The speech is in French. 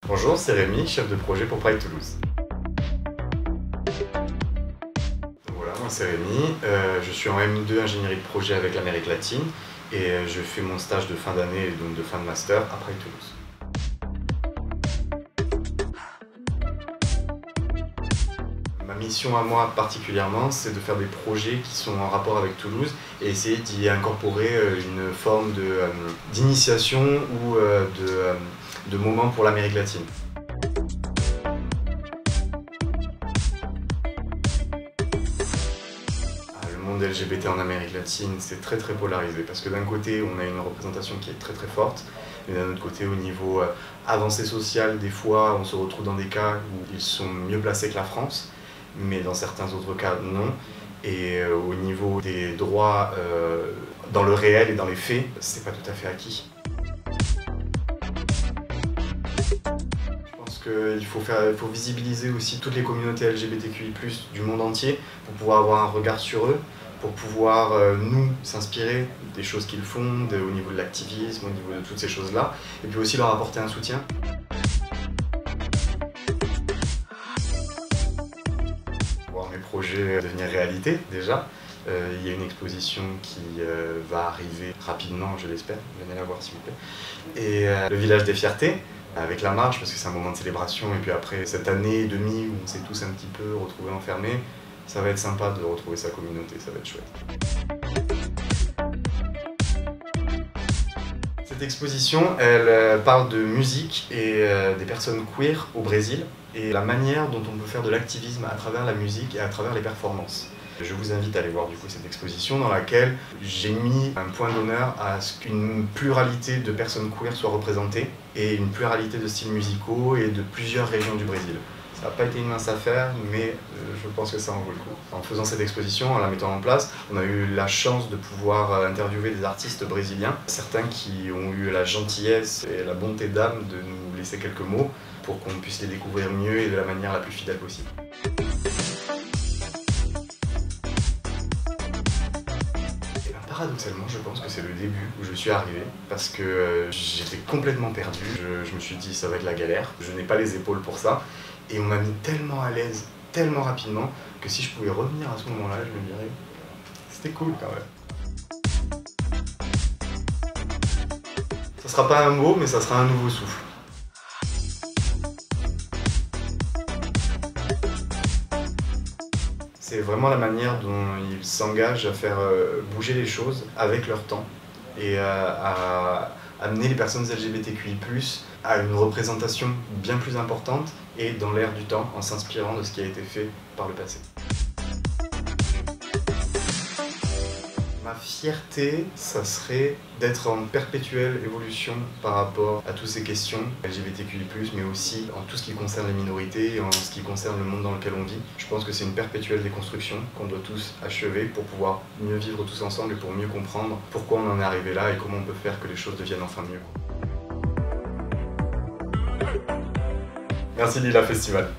Bonjour, c'est Rémi, chef de projet pour Pride Toulouse. Donc voilà, moi c'est Rémi, je suis en M2 ingénierie de projet avec l'Amérique latine et je fais mon stage de fin d'année et donc de fin de master à Pride Toulouse. Ma mission à moi particulièrement, c'est de faire des projets qui sont en rapport avec Toulouse et essayer d'y incorporer une forme d'initiation ou de moment pour l'Amérique latine. Le monde LGBT en Amérique latine, c'est très polarisé parce que d'un côté, on a une représentation qui est très forte, mais d'un autre côté, au niveau avancée sociale, des fois, on se retrouve dans des cas où ils sont mieux placés que la France, mais dans certains autres cas, non. Et au niveau des droits dans le réel et dans les faits, c'est pas tout à fait acquis. Il faut visibiliser aussi toutes les communautés LGBTQI+, du monde entier pour pouvoir avoir un regard sur eux, pour pouvoir nous s'inspirer des choses qu'ils font, au niveau de l'activisme, au niveau de toutes ces choses-là, et puis aussi leur apporter un soutien. Voir mes projets devenir réalité déjà. Il y a une exposition qui va arriver rapidement, je l'espère, venez la voir s'il vous plaît. Et le village des fiertés, avec la marche, parce que c'est un moment de célébration, et puis après cette année et demie où on s'est tous un petit peu retrouvés enfermés, ça va être sympa de retrouver sa communauté, ça va être chouette. Cette exposition, elle parle de musique et des personnes queer au Brésil, et la manière dont on peut faire de l'activisme à travers la musique et à travers les performances. Je vous invite à aller voir du coup cette exposition dans laquelle j'ai mis un point d'honneur à ce qu'une pluralité de personnes queer soit représentée et une pluralité de styles musicaux et de plusieurs régions du Brésil. Ça n'a pas été une mince affaire, mais je pense que ça en vaut le coup. En faisant cette exposition, en la mettant en place, on a eu la chance de pouvoir interviewer des artistes brésiliens, certains qui ont eu la gentillesse et la bonté d'âme de nous laisser quelques mots pour qu'on puisse les découvrir mieux et de la manière la plus fidèle possible. Paradoxalement, je pense que c'est le début où je suis arrivé parce que j'étais complètement perdu. Je me suis dit ça va être la galère, je n'ai pas les épaules pour ça. Et on m'a mis tellement à l'aise, tellement rapidement, que si je pouvais revenir à ce moment-là, je me dirais c'était cool quand même. Ça sera pas un mot, mais ça sera un nouveau souffle. C'est vraiment la manière dont ils s'engagent à faire bouger les choses avec leur temps et à amener les personnes LGBTQI+, à une représentation bien plus importante et dans l'air du temps en s'inspirant de ce qui a été fait par le passé. Ma fierté, ça serait d'être en perpétuelle évolution par rapport à toutes ces questions LGBTQI+, mais aussi en tout ce qui concerne les minorités et en ce qui concerne le monde dans lequel on vit. Je pense que c'est une perpétuelle déconstruction qu'on doit tous achever pour pouvoir mieux vivre tous ensemble et pour mieux comprendre pourquoi on en est arrivé là et comment on peut faire que les choses deviennent enfin mieux. Merci Lila Festival.